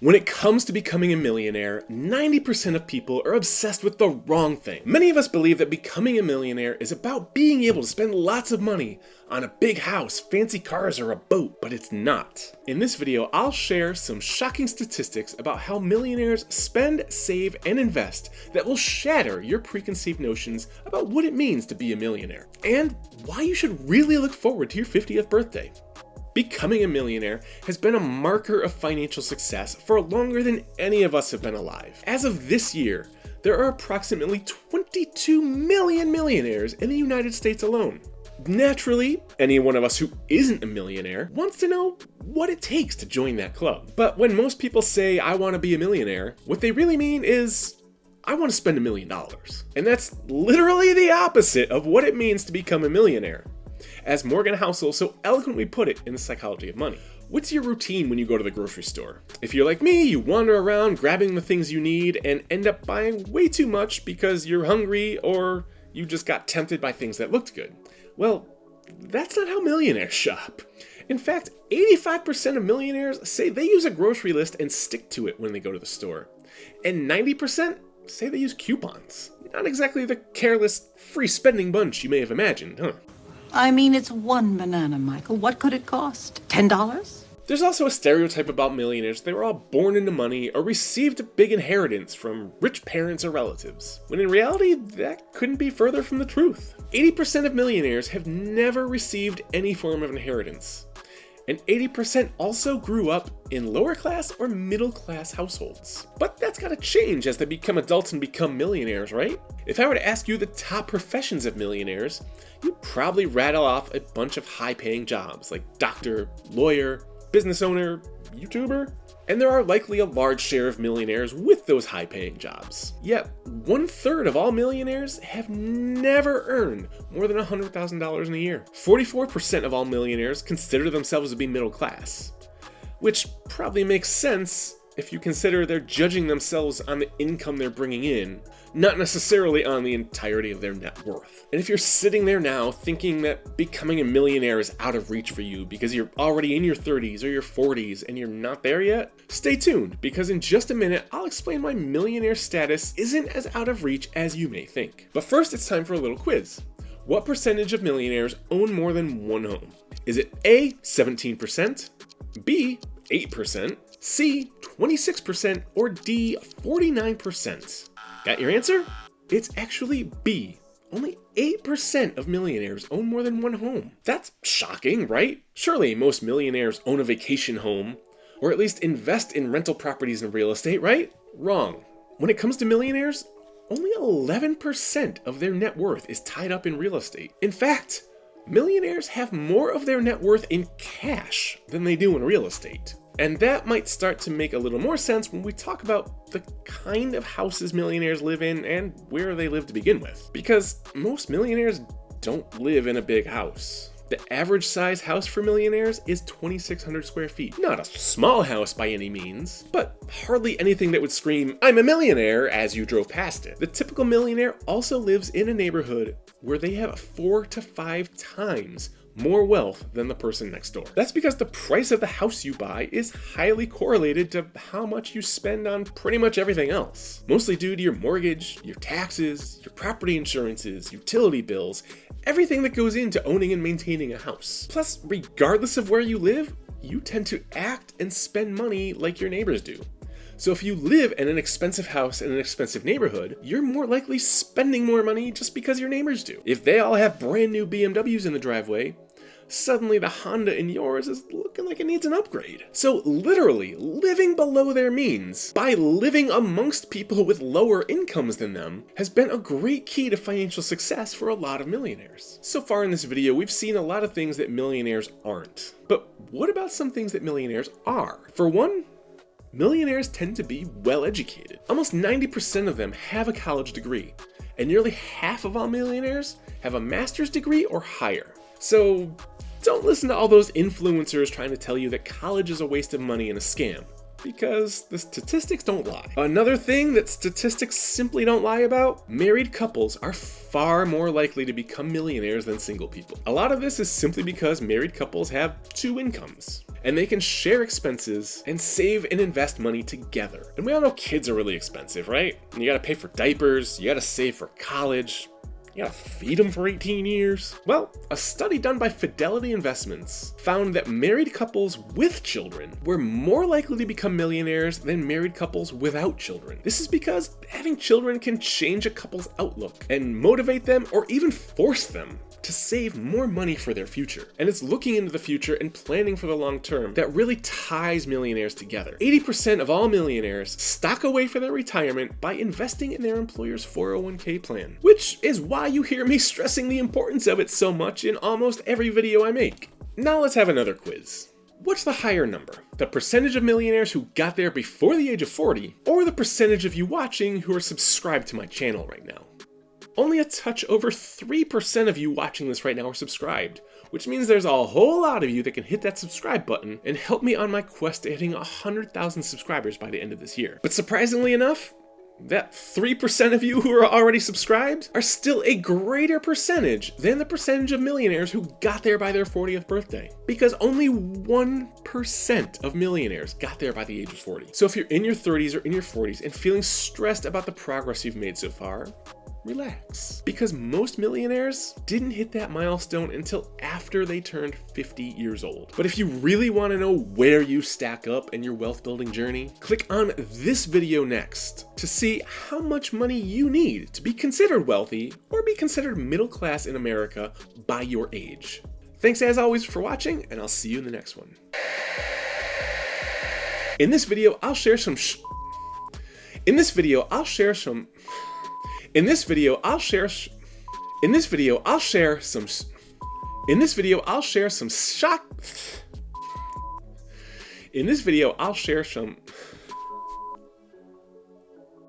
When it comes to becoming a millionaire, 90% of people are obsessed with the wrong thing. Many of us believe that becoming a millionaire is about being able to spend lots of money on a big house, fancy cars, or a boat, but it's not. In this video, I'll share some shocking statistics about how millionaires spend, save, and invest that will shatter your preconceived notions about what it means to be a millionaire, and why you should really look forward to your 50th birthday. Becoming a millionaire has been a marker of financial success for longer than any of us have been alive. As of this year, there are approximately 22 million millionaires in the United States alone. Naturally, any one of us who isn't a millionaire wants to know what it takes to join that club. But when most people say, "I want to be a millionaire," what they really mean is, "I want to spend $1 million." And that's literally the opposite of what it means to become a millionaire. As Morgan Housel so eloquently put it in The Psychology of Money. What's your routine when you go to the grocery store? If you're like me, you wander around grabbing the things you need and end up buying way too much because you're hungry or you just got tempted by things that looked good. Well, that's not how millionaires shop. In fact, 85% of millionaires say they use a grocery list and stick to it when they go to the store. And 90% say they use coupons. Not exactly the careless, free spending bunch you may have imagined, huh? I mean, it's one banana, Michael. What could it cost? $10? There's also a stereotype about millionaires. They were all born into money or received a big inheritance from rich parents or relatives, when in reality, that couldn't be further from the truth. 80% of millionaires have never received any form of inheritance. And 80% also grew up in lower class or middle class households. But that's gotta change as they become adults and become millionaires, right? If I were to ask you the top professions of millionaires, you'd probably rattle off a bunch of high-paying jobs like doctor, lawyer, business owner, YouTuber. And there are likely a large share of millionaires with those high-paying jobs. Yet, 1/3 of all millionaires have never earned more than $100,000 in a year. 44% of all millionaires consider themselves to be middle class, which probably makes sense if you consider they're judging themselves on the income they're bringing in, not necessarily on the entirety of their net worth. And if you're sitting there now thinking that becoming a millionaire is out of reach for you because you're already in your 30s or your 40s and you're not there yet, stay tuned, because in just a minute, I'll explain why millionaire status isn't as out of reach as you may think. But first, it's time for a little quiz. What percentage of millionaires own more than one home? Is it A, 17%, B, 8%, C, 26%, or D, 49%? Got your answer? It's actually B. Only 8% of millionaires own more than one home. That's shocking, right? Surely most millionaires own a vacation home, or at least invest in rental properties and real estate, right? Wrong. When it comes to millionaires, only 11% of their net worth is tied up in real estate. In fact, millionaires have more of their net worth in cash than they do in real estate. And that might start to make a little more sense when we talk about the kind of houses millionaires live in and where they live to begin with. Because most millionaires don't live in a big house. The average size house for millionaires is 2,600 square feet. Not a small house by any means, but hardly anything that would scream, "I'm a millionaire," as you drove past it. The typical millionaire also lives in a neighborhood where they have 4 to 5 times more wealth than the person next door. That's because the price of the house you buy is highly correlated to how much you spend on pretty much everything else. Mostly due to your mortgage, your taxes, your property insurances, utility bills, everything that goes into owning and maintaining a house. Plus, regardless of where you live, you tend to act and spend money like your neighbors do. So if you live in an expensive house in an expensive neighborhood, you're more likely spending more money just because your neighbors do. If they all have brand new BMWs in the driveway, suddenly the Honda in yours is looking like it needs an upgrade. So literally, living below their means, by living amongst people with lower incomes than them, has been a great key to financial success for a lot of millionaires. So far in this video, we've seen a lot of things that millionaires aren't. But what about some things that millionaires are? For one, millionaires tend to be well educated. Almost 90% of them have a college degree, and nearly half of all millionaires have a master's degree or higher. So don't listen to all those influencers trying to tell you that college is a waste of money and a scam, because the statistics don't lie. Another thing that statistics simply don't lie about, married couples are far more likely to become millionaires than single people. A lot of this is simply because married couples have two incomes. and they can share expenses and save and invest money together. And we all know kids are really expensive, right? And you gotta pay for diapers, you gotta save for college, you gotta feed them for 18 years. Well, a study done by Fidelity Investments found that married couples with children were more likely to become millionaires than married couples without children. This is because having children can change a couple's outlook and motivate them or even force them to save more money for their future. And it's looking into the future and planning for the long term that really ties millionaires together. 80% of all millionaires stock away for their retirement by investing in their employer's 401k plan, which is why you hear me stressing the importance of it so much in almost every video I make. Now let's have another quiz. What's the higher number? The percentage of millionaires who got there before the age of 40, or the percentage of you watching who are subscribed to my channel right now? Only a touch over 3% of you watching this right now are subscribed, which means there's a whole lot of you that can hit that subscribe button and help me on my quest to hitting 100,000 subscribers by the end of this year. But surprisingly enough, that 3% of you who are already subscribed are still a greater percentage than the percentage of millionaires who got there by their 40th birthday. Because only 1% of millionaires got there by the age of 40. So if you're in your 30s or in your 40s and feeling stressed about the progress you've made so far, relax. Because most millionaires didn't hit that milestone until after they turned 50 years old. But if you really want to know where you stack up in your wealth building journey, click on this video next to see how much money you need to be considered wealthy or be considered middle class in America by your age. Thanks as always for watching, and I'll see you in the next one. In this video, I'll share some In this video, I'll share some shock.